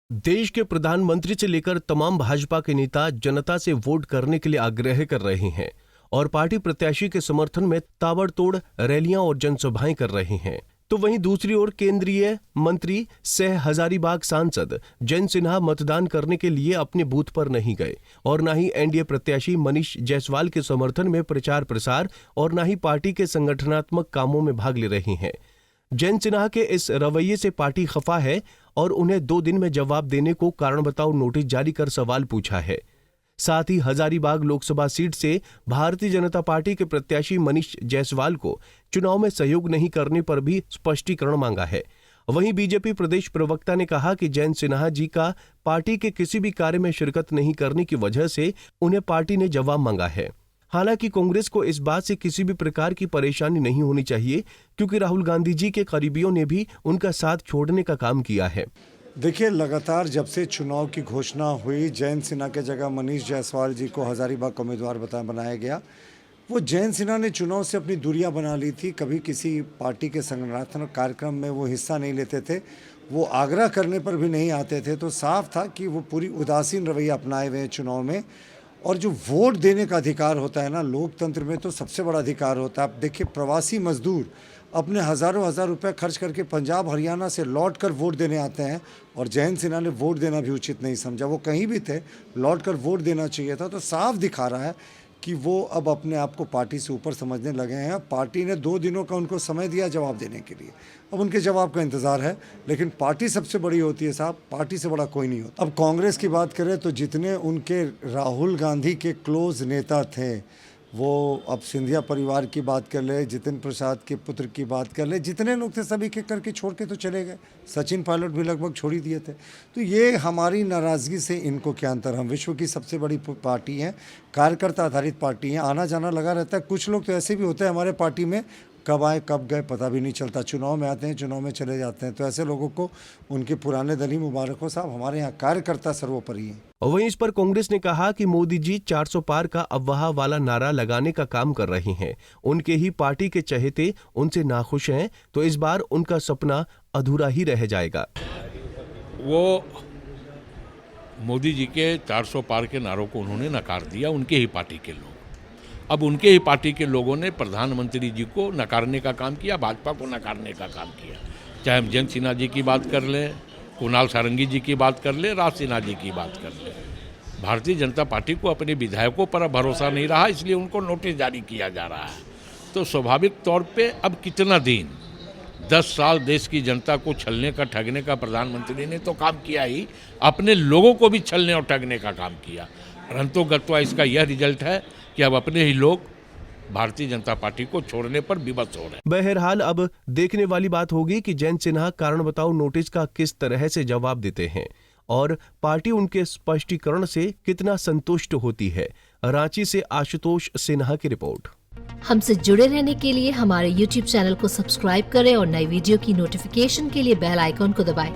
देश के प्रधानमंत्री से लेकर तमाम भाजपा के नेता जनता से वोट करने के लिए आग्रह कर रहे हैं और पार्टी प्रत्याशी के समर्थन में ताबड़तोड़ रैलियां और जनसभाएं कर रहे हैं। तो वहीं दूसरी ओर केंद्रीय मंत्री सह हजारीबाग सांसद जयंत सिन्हा मतदान करने के लिए अपने बूथ पर नहीं गए और न ही एनडीए प्रत्याशी मनीष जायसवाल के समर्थन में प्रचार प्रसार और न ही पार्टी के संगठनात्मक कामों में भाग ले रहे हैं। जयंत सिन्हा के इस रवैये से पार्टी खफा है और उन्हें 2 दिन में जवाब देने को कारण बताओ नोटिस जारी कर सवाल पूछा है। साथ ही हजारीबाग लोकसभा सीट से भारतीय जनता पार्टी के प्रत्याशी मनीष जायसवाल को चुनाव में सहयोग नहीं करने पर भी स्पष्टीकरण मांगा है। वहीं बीजेपी प्रदेश प्रवक्ता ने कहा कि जयंत सिन्हा जी का पार्टी के किसी भी कार्य में शिरकत नहीं करने की वजह से उन्हें पार्टी ने जवाब मांगा है। हालांकि कांग्रेस को इस बात से किसी भी प्रकार की परेशानी नहीं होनी चाहिए क्योंकि राहुल गांधी जी के करीबियों ने भी उनका साथ छोड़ने का काम किया है। देखिए, लगातार जब से चुनाव की घोषणा हुई, जयंत सिन्हा के जगह मनीष जायसवाल जी को हजारीबाग का उम्मीदवार बनाया गया। वो जयंत सिन्हा ने चुनाव से अपनी दूरियां बना ली थी। कभी किसी पार्टी के संगठनात्मक कार्यक्रम में वो हिस्सा नहीं लेते थे, वो आग्रह करने पर भी नहीं आते थे। तो साफ था कि वो पूरी उदासीन रवैया अपनाए हुए हैं चुनाव में। और जो वोट देने का अधिकार होता है ना, लोकतंत्र में तो सबसे बड़ा अधिकार होता है। आप देखिए, प्रवासी मजदूर अपने हज़ारों हज़ार रुपए खर्च करके पंजाब हरियाणा से लौट कर वोट देने आते हैं और जयंत सिन्हा ने वोट देना भी उचित नहीं समझा। वो कहीं भी थे, लौट कर वोट देना चाहिए था। तो साफ दिखा रहा है कि वो अब अपने आप को पार्टी से ऊपर समझने लगे हैं। पार्टी ने 2 दिनों का उनको समय दिया जवाब देने के लिए, अब उनके जवाब का इंतज़ार है। लेकिन पार्टी सबसे बड़ी होती है साहब, पार्टी से बड़ा कोई नहीं होता। अब कांग्रेस की बात करें तो जितने उनके राहुल गांधी के क्लोज नेता थे, वो अब सिंधिया परिवार की बात कर ले, जितिन प्रसाद के पुत्र की बात कर ले, जितने लोग थे सभी के करके छोड़ के तो चले गए। सचिन पायलट भी लगभग छोड़ ही दिए थे। तो ये हमारी नाराज़गी से इनको क्या अंतर। हम विश्व की सबसे बड़ी पार्टी हैं, कार्यकर्ता आधारित पार्टी हैं, आना जाना लगा रहता है। कुछ लोग तो ऐसे भी होते हैं हमारे पार्टी में, कब आए कब गए पता भी नहीं चलता। चुनाव में आते हैं, चुनाव में चले जाते हैं। तो ऐसे लोगों को उनके पुराने दल ही मुबारक हो साहब। हमारे यहाँ कार्यकर्ता सर्वोपरि हैं। वहीं इस पर कांग्रेस ने कहा कि मोदी जी 400 पार का अफवाह वाला नारा लगाने का काम कर रहे हैं। उनके ही पार्टी के चहेते उनसे नाखुश हैं तो इस बार उनका सपना अधूरा ही रह जाएगा। वो मोदी जी के 400 पार के नारों को उन्होंने नकार दिया, उनके ही पार्टी के लोग। अब उनके ही पार्टी के लोगों ने प्रधानमंत्री जी को नकारने का काम किया, भाजपा को नकारने का काम किया। चाहे हम जयंत सिन्हा जी की बात कर लें, कुणाल सारंगी जी की बात कर ले, राज सिन्हा जी की बात कर ले। भारतीय जनता पार्टी को अपने विधायकों पर भरोसा नहीं रहा, इसलिए उनको नोटिस जारी किया जा रहा है। तो स्वाभाविक तौर पे अब कितना दिन, 10 साल देश की जनता को छलने का ठगने का प्रधानमंत्री ने तो काम किया ही, अपने लोगों को भी छलने और ठगने का काम किया। परंतु गत्वा इसका यह रिजल्ट है कि अब अपने ही लोग भारतीय जनता पार्टी को छोड़ने पर विवश हो रहे हैं। बहरहाल अब देखने वाली बात होगी कि जयंत सिन्हा कारण बताओ नोटिस का किस तरह से जवाब देते हैं और पार्टी उनके स्पष्टीकरण से कितना संतुष्ट होती है। रांची से आशुतोष सिन्हा की रिपोर्ट। हमसे जुड़े रहने के लिए हमारे YouTube चैनल को सब्सक्राइब करें और नई वीडियो की नोटिफिकेशन के लिए बेल आइकॉन को दबाएं।